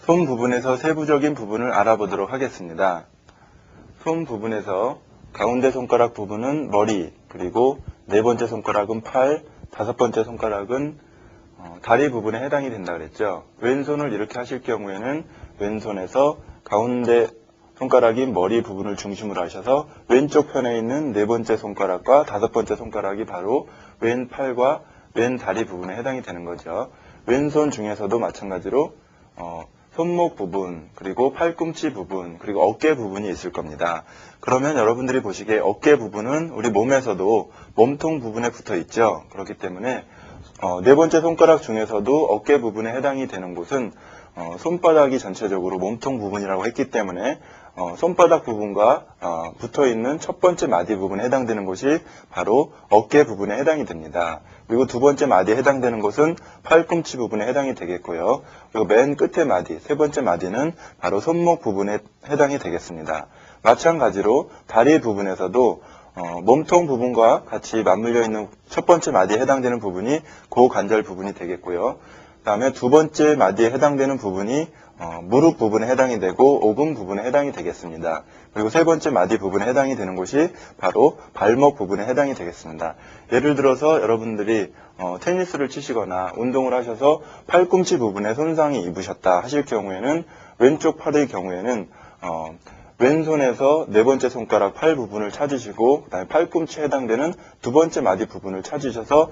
손 부분에서 세부적인 부분을 알아보도록 하겠습니다. 손 부분에서 가운데 손가락 부분은 머리, 그리고 네 번째 손가락은 팔, 다섯 번째 손가락은 다리 부분에 해당이 된다 그랬죠. 왼손을 이렇게 하실 경우에는 왼손에서 가운데 손가락인 머리 부분을 중심으로 하셔서 왼쪽 편에 있는 네 번째 손가락과 다섯 번째 손가락이 바로 왼 팔과 왼 다리 부분에 해당이 되는 거죠. 왼손 중에서도 마찬가지로 손목 부분, 그리고 팔꿈치 부분, 그리고 어깨 부분이 있을 겁니다. 그러면 여러분들이 보시기에 어깨 부분은 우리 몸에서도 몸통 부분에 붙어 있죠. 그렇기 때문에 네 번째 손가락 중에서도 어깨 부분에 해당이 되는 곳은 손바닥이 전체적으로 몸통 부분이라고 했기 때문에 손바닥 부분과 붙어있는 첫 번째 마디 부분에 해당되는 곳이 바로 어깨 부분에 해당이 됩니다. 그리고 두 번째 마디에 해당되는 곳은 팔꿈치 부분에 해당이 되겠고요. 그리고 맨 끝에 마디, 세 번째 마디는 바로 손목 부분에 해당이 되겠습니다. 마찬가지로 다리 부분에서도 몸통 부분과 같이 맞물려 있는 첫 번째 마디에 해당되는 부분이 고관절 부분이 되겠고요. 그 다음에 두 번째 마디에 해당되는 부분이 무릎 부분에 해당이 되고 오금 부분에 해당이 되겠습니다. 그리고 세 번째 마디 부분에 해당이 되는 곳이 바로 발목 부분에 해당이 되겠습니다. 예를 들어서 여러분들이 테니스를 치시거나 운동을 하셔서 팔꿈치 부분에 손상이 입으셨다 하실 경우에는 왼쪽 팔의 경우에는 왼손에서 네 번째 손가락 팔 부분을 찾으시고 그다음에 팔꿈치에 해당되는 두 번째 마디 부분을 찾으셔서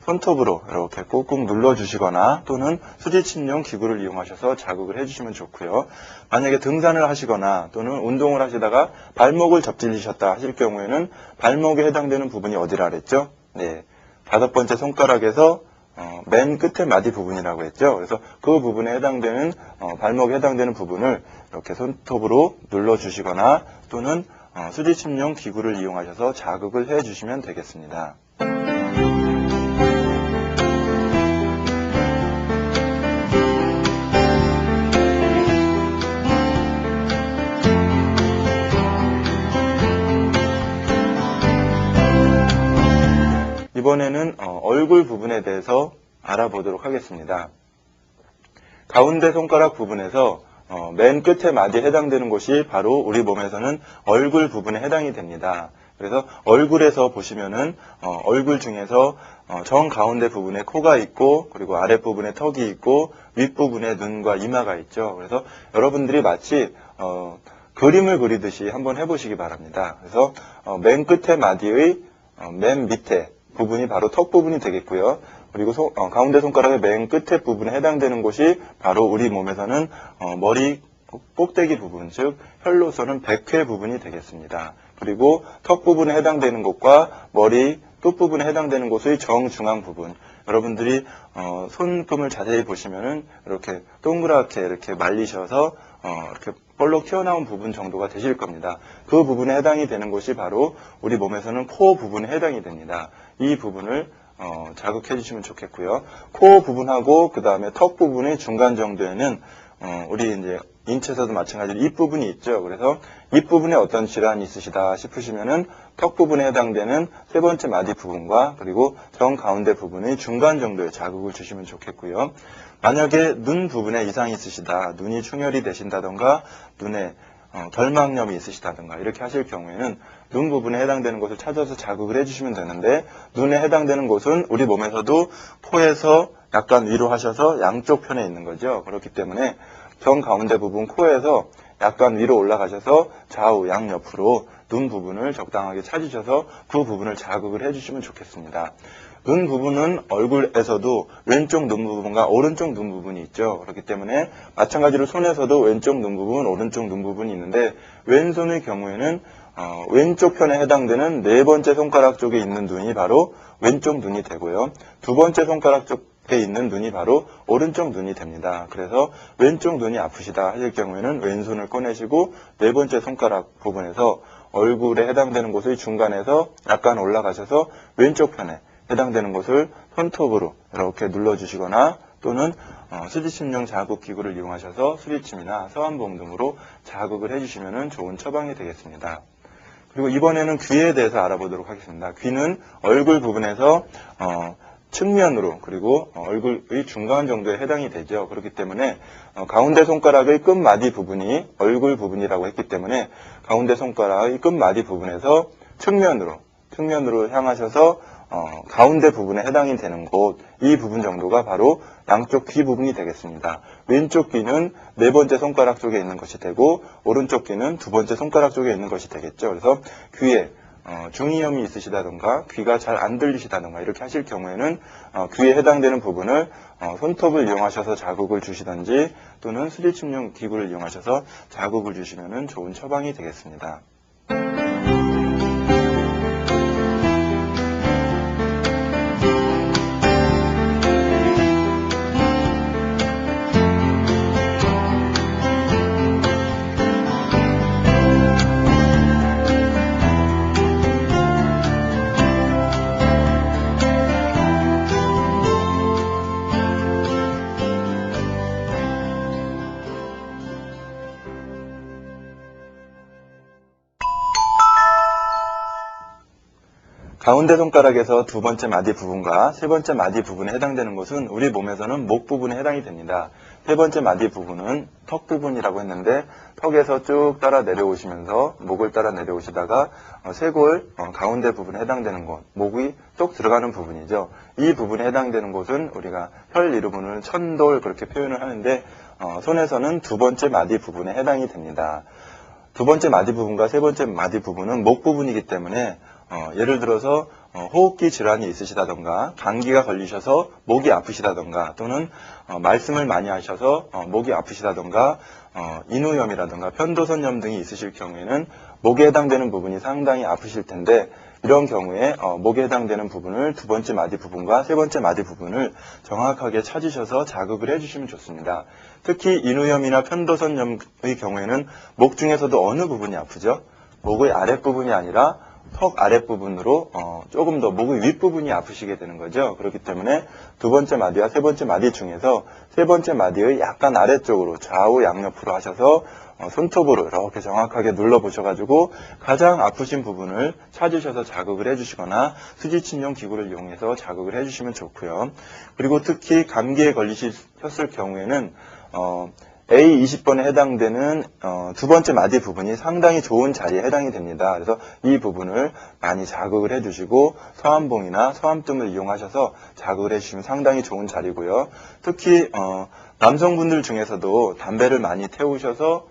손톱으로 이렇게 꾹꾹 눌러주시거나 또는 수지침용 기구를 이용하셔서 자극을 해주시면 좋고요. 만약에 등산을 하시거나 또는 운동을 하시다가 발목을 접질리셨다 하실 경우에는 발목에 해당되는 부분이 어디라 그랬죠? 네, 다섯 번째 손가락에서 맨 끝에 마디 부분이라고 했죠. 그래서 그 부분에 해당되는 발목에 해당되는 부분을 이렇게 손톱으로 눌러주시거나 또는 수지침용 기구를 이용하셔서 자극을 해주시면 되겠습니다. 이번에는 얼굴 부분에 대해서 알아보도록 하겠습니다. 가운데 손가락 부분에서 맨 끝에 마디에 해당되는 곳이 바로 우리 몸에서는 얼굴 부분에 해당이 됩니다. 그래서 얼굴에서 보시면은 얼굴 중에서 정 가운데 부분에 코가 있고 그리고 아랫부분에 턱이 있고 윗부분에 눈과 이마가 있죠. 그래서 여러분들이 마치 그림을 그리듯이 한번 해보시기 바랍니다. 그래서 맨 끝에 마디의 맨 밑에 부분이 바로 턱 부분이 되겠고요. 그리고 가운데 손가락의 맨 끝에 부분에 해당되는 곳이 바로 우리 몸에서는 머리 꼭대기 부분, 즉 혈로서는 백회 부분이 되겠습니다. 그리고 턱 부분에 해당되는 곳과 머리 끝부분에 해당되는 곳의 정중앙 부분, 여러분들이 손금을 자세히 보시면은 이렇게 동그랗게 이렇게 말리셔서 이렇게 볼록 튀어나온 부분 정도가 되실 겁니다. 그 부분에 해당이 되는 곳이 바로 우리 몸에서는 코 부분에 해당이 됩니다. 이 부분을 자극해 주시면 좋겠고요. 코 부분하고 그 다음에 턱 부분의 중간 정도에는 우리 이제 인체에서도 마찬가지로 입 부분이 있죠. 그래서 입 부분에 어떤 질환이 있으시다 싶으시면은 턱 부분에 해당되는 세 번째 마디 부분과 그리고 정 가운데 부분의 중간 정도에 자극을 주시면 좋겠고요. 만약에 눈 부분에 이상이 있으시다, 눈이 충혈이 되신다던가 눈에 결막염이 있으시다던가 이렇게 하실 경우에는 눈 부분에 해당되는 곳을 찾아서 자극을 해주시면 되는데, 눈에 해당되는 곳은 우리 몸에서도 코에서 약간 위로 하셔서 양쪽 편에 있는 거죠. 그렇기 때문에 정 가운데 부분 코에서 약간 위로 올라가셔서 좌우 양옆으로 눈 부분을 적당하게 찾으셔서 그 부분을 자극을 해주시면 좋겠습니다. 눈 부분은 얼굴에서도 왼쪽 눈 부분과 오른쪽 눈 부분이 있죠. 그렇기 때문에 마찬가지로 손에서도 왼쪽 눈 부분, 오른쪽 눈 부분이 있는데, 왼손의 경우에는 왼쪽 편에 해당되는 네 번째 손가락 쪽에 있는 눈이 바로 왼쪽 눈이 되고요. 두 번째 손가락 쪽에 있는 눈이 바로 오른쪽 눈이 됩니다. 그래서 왼쪽 눈이 아프시다 하실 경우에는 왼손을 꺼내시고 네 번째 손가락 부분에서 얼굴에 해당되는 곳의 중간에서 약간 올라가셔서 왼쪽 편에 해당되는 곳을 손톱으로 이렇게 눌러주시거나 또는 수지침용 자극 기구를 이용하셔서 수지침이나 서완봉 등으로 자극을 해주시면 좋은 처방이 되겠습니다. 그리고 이번에는 귀에 대해서 알아보도록 하겠습니다. 귀는 얼굴 부분에서 측면으로 그리고 얼굴의 중간 정도에 해당이 되죠. 그렇기 때문에 가운데 손가락의 끝마디 부분이 얼굴 부분이라고 했기 때문에 가운데 손가락의 끝마디 부분에서 측면으로 향하셔서 가운데 부분에 해당이 되는 곳, 이 부분 정도가 바로 양쪽 귀 부분이 되겠습니다. 왼쪽 귀는 네 번째 손가락 쪽에 있는 것이 되고 오른쪽 귀는 두 번째 손가락 쪽에 있는 것이 되겠죠. 그래서 귀에 중이염이 있으시다던가 귀가 잘 안 들리시다던가 이렇게 하실 경우에는 귀에 해당되는 부분을 손톱을 이용하셔서 자극을 주시든지 또는 수지침용 기구를 이용하셔서 자극을 주시면 좋은 처방이 되겠습니다. 가운데 손가락에서 두 번째 마디 부분과 세 번째 마디 부분에 해당되는 곳은 우리 몸에서는 목 부분에 해당이 됩니다. 세 번째 마디 부분은 턱 부분이라고 했는데 턱에서 쭉 따라 내려오시면서 목을 따라 내려오시다가 쇄골 가운데 부분에 해당되는 곳, 목이 쏙 들어가는 부분이죠. 이 부분에 해당되는 곳은 우리가 혈 이름으로는 천돌 그렇게 표현을 하는데 손에서는 두 번째 마디 부분에 해당이 됩니다. 두 번째 마디 부분과 세 번째 마디 부분은 목 부분이기 때문에 예를 들어서 호흡기 질환이 있으시다던가 감기가 걸리셔서 목이 아프시다던가 또는 말씀을 많이 하셔서 목이 아프시다던가 인후염이라던가 편도선염 등이 있으실 경우에는 목에 해당되는 부분이 상당히 아프실 텐데 이런 경우에 목에 해당되는 부분을 두 번째 마디 부분과 세 번째 마디 부분을 정확하게 찾으셔서 자극을 해주시면 좋습니다. 특히 인후염이나 편도선염의 경우에는 목 중에서도 어느 부분이 아프죠? 목의 아랫부분이 아니라 턱 아랫부분으로 조금 더 목의 윗부분이 아프시게 되는 거죠. 그렇기 때문에 두 번째 마디와 세 번째 마디 중에서 세 번째 마디의 약간 아래쪽으로 좌우 양옆으로 하셔서 손톱으로 이렇게 정확하게 눌러보셔가지고 가장 아프신 부분을 찾으셔서 자극을 해주시거나 수지침용 기구를 이용해서 자극을 해주시면 좋고요. 그리고 특히 감기에 걸리셨을 경우에는 A20번에 해당되는 두 번째 마디 부분이 상당히 좋은 자리에 해당이 됩니다. 그래서 이 부분을 많이 자극을 해주시고 서암봉이나 서암뜸을 이용하셔서 자극을 해주시면 상당히 좋은 자리고요. 특히 남성분들 중에서도 담배를 많이 태우셔서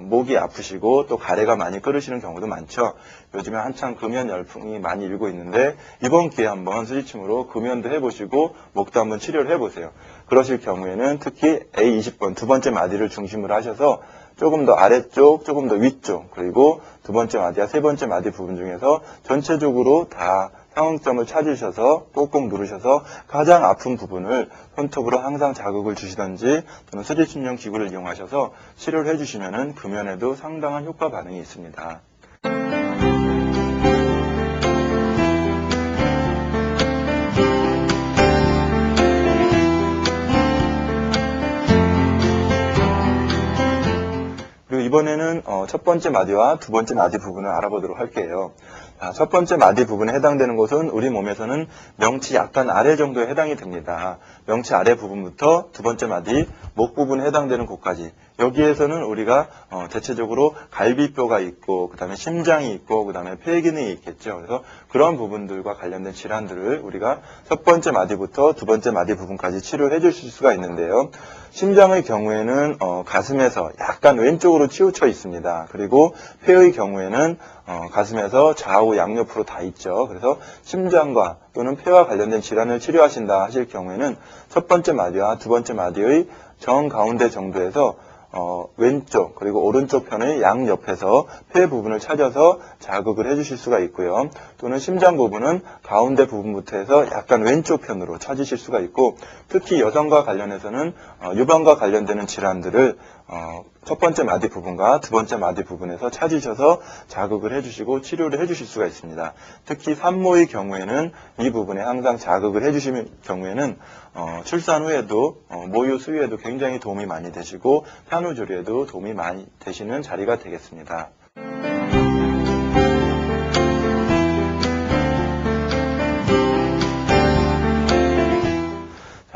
목이 아프시고 또 가래가 많이 끓으시는 경우도 많죠. 요즘에 한창 금연 열풍이 많이 일고 있는데 이번 기회에 한번 수지침으로 금연도 해보시고 목도 한번 치료를 해보세요. 그러실 경우에는 특히 A20번 두 번째 마디를 중심으로 하셔서 조금 더 아래쪽, 조금 더 위쪽, 그리고 두 번째 마디와 세 번째 마디 부분 중에서 전체적으로 다 상응점을 찾으셔서 꼭꼭 누르셔서 가장 아픈 부분을 손톱으로 항상 자극을 주시든지 또는 수지침용 기구를 이용하셔서 치료를 해주시면 금연에도 상당한 효과 반응이 있습니다. 그리고 이번에는 첫 번째 마디와 두 번째 마디 부분을 알아보도록 할게요. 첫 번째 마디 부분에 해당되는 곳은 우리 몸에서는 명치 약간 아래 정도에 해당이 됩니다. 명치 아래 부분부터 두 번째 마디 목 부분에 해당되는 곳까지 여기에서는 우리가 대체적으로 갈비뼈가 있고 그 다음에 심장이 있고 그 다음에 폐 기능이 있겠죠. 그래서 그런 부분들과 관련된 질환들을 우리가 첫 번째 마디부터 두 번째 마디 부분까지 치료해 주실 수가 있는데요. 심장의 경우에는 가슴에서 약간 왼쪽으로 치우쳐 있습니다. 그리고 폐의 경우에는 가슴에서 좌우 양옆으로 다 있죠. 그래서 심장과 또는 폐와 관련된 질환을 치료하신다 하실 경우에는 첫 번째 마디와 두 번째 마디의 정가운데 정도에서 왼쪽 그리고 오른쪽 편의 양옆에서 폐 부분을 찾아서 자극을 해주실 수가 있고요. 또는 심장 부분은 가운데 부분부터 해서 약간 왼쪽 편으로 찾으실 수가 있고 특히 여성과 관련해서는 유방과 관련되는 질환들을 첫 번째 마디 부분과 두 번째 마디 부분에서 찾으셔서 자극을 해주시고 치료를 해주실 수가 있습니다. 특히 산모의 경우에는 이 부분에 항상 자극을 해주시는 경우에는 출산 후에도 모유 수유에도 굉장히 도움이 많이 되시고 산후조리에도 도움이 많이 되시는 자리가 되겠습니다.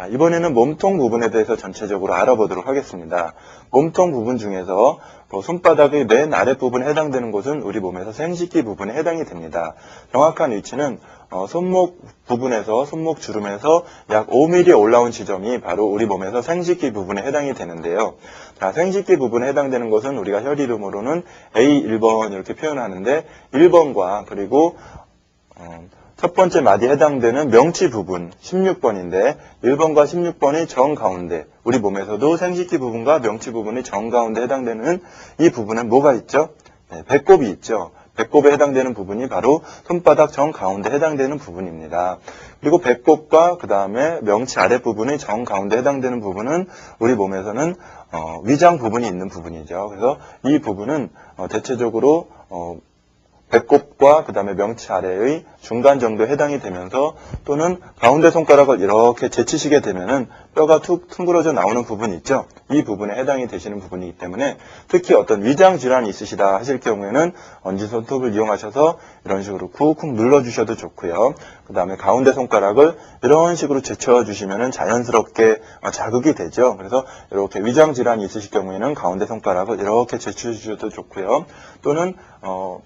자, 이번에는 몸통 부분에 대해서 전체적으로 알아보도록 하겠습니다. 몸통 부분 중에서 손바닥의 맨 아랫부분에 해당되는 곳은 우리 몸에서 생식기 부분에 해당이 됩니다. 정확한 위치는 손목 부분에서 손목 주름에서 약 5mm 올라온 지점이 바로 우리 몸에서 생식기 부분에 해당이 되는데요. 자, 생식기 부분에 해당되는 것은 우리가 혈 이름으로는 A1번 이렇게 표현하는데 1번과 그리고 첫 번째 마디에 해당되는 명치 부분 16번인데 1번과 16번이 정가운데, 우리 몸에서도 생식기 부분과 명치 부분이 정가운데 해당되는 이 부분은 뭐가 있죠? 네, 배꼽이 있죠. 배꼽에 해당되는 부분이 바로 손바닥 정가운데 해당되는 부분입니다. 그리고 배꼽과 그 다음에 명치 아랫부분이 정가운데 해당되는 부분은 우리 몸에서는 위장 부분이 있는 부분이죠. 그래서 이 부분은 대체적으로 배꼽과 그 다음에 명치 아래의 중간 정도에 해당이 되면서 또는 가운데 손가락을 이렇게 제치시게 되면은 뼈가 툭 퉁그러져 나오는 부분이 있죠. 이 부분에 해당이 되시는 부분이기 때문에 특히 어떤 위장 질환이 있으시다 하실 경우에는 엄지손톱을 이용하셔서 이런 식으로 쿡쿡 눌러주셔도 좋고요. 그 다음에 가운데 손가락을 이런 식으로 제쳐주시면은 자연스럽게 자극이 되죠. 그래서 이렇게 위장 질환이 있으실 경우에는 가운데 손가락을 이렇게 제쳐주셔도 좋고요. 또는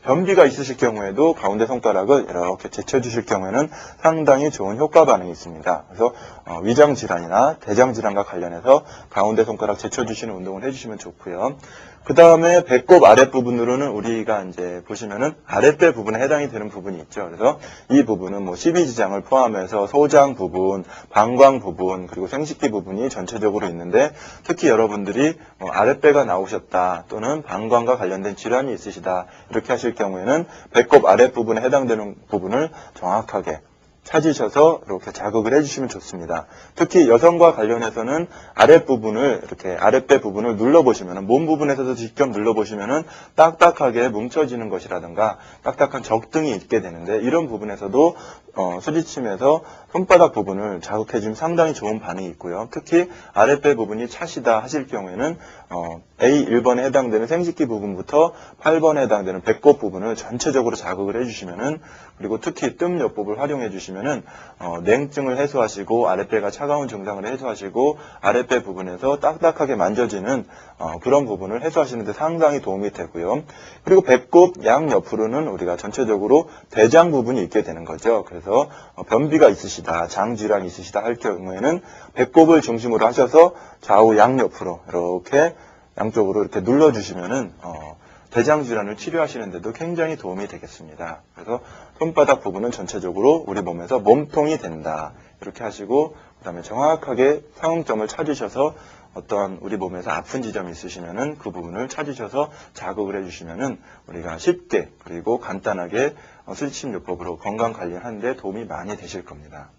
변비가 있으실 경우에도 가운데 손가락을 이렇게 제쳐주실 경우에는 상당히 좋은 효과 반응이 있습니다. 그래서 위장 질환이나 대장 질환과 관련해서 가운데 손가락 제쳐주시는 운동을 해주시면 좋고요. 그 다음에 배꼽 아랫부분으로는 우리가 이제 보시면은 아랫배 부분에 해당이 되는 부분이 있죠. 그래서 이 부분은 뭐 십이지장을 포함해서 소장 부분, 방광 부분, 그리고 생식기 부분이 전체적으로 있는데 특히 여러분들이 아랫배가 나오셨다 또는 방광과 관련된 질환이 있으시다 이렇게 하실 경우에는 배꼽 아랫부분에 해당되는 부분을 정확하게 찾으셔서 이렇게 자극을 해주시면 좋습니다. 특히 여성과 관련해서는 아랫부분을 이렇게 아랫배 부분을 눌러보시면 몸 부분에서도 직접 눌러보시면 딱딱하게 뭉쳐지는 것이라든가 딱딱한 적등이 있게 되는데 이런 부분에서도 수지침에서 손바닥 부분을 자극해주면 상당히 좋은 반응이 있고요. 특히 아랫배 부분이 차시다 하실 경우에는 A1번에 해당되는 생식기 부분부터 8번에 해당되는 배꼽 부분을 전체적으로 자극을 해주시면은, 그리고 특히 뜸요법을 활용해 주시면은 냉증을 해소하시고 아랫배가 차가운 증상을 해소하시고 아랫배 부분에서 딱딱하게 만져지는 그런 부분을 해소하시는 데 상당히 도움이 되고요. 그리고 배꼽 양옆으로는 우리가 전체적으로 대장 부분이 있게 되는 거죠. 그래서 변비가 있으시다, 장질환이 있으시다 할 경우에는 배꼽을 중심으로 하셔서 좌우 양옆으로 이렇게 양쪽으로 이렇게 눌러주시면은 대장 질환을 치료하시는데도 굉장히 도움이 되겠습니다. 그래서 손바닥 부분은 전체적으로 우리 몸에서 몸통이 된다 이렇게 하시고, 그 다음에 정확하게 사용점을 찾으셔서 어떠한 우리 몸에서 아픈 지점이 있으시면은 그 부분을 찾으셔서 자극을 해주시면은 우리가 쉽게 그리고 간단하게 수지침 요법으로 건강 관리하는 데 도움이 많이 되실 겁니다.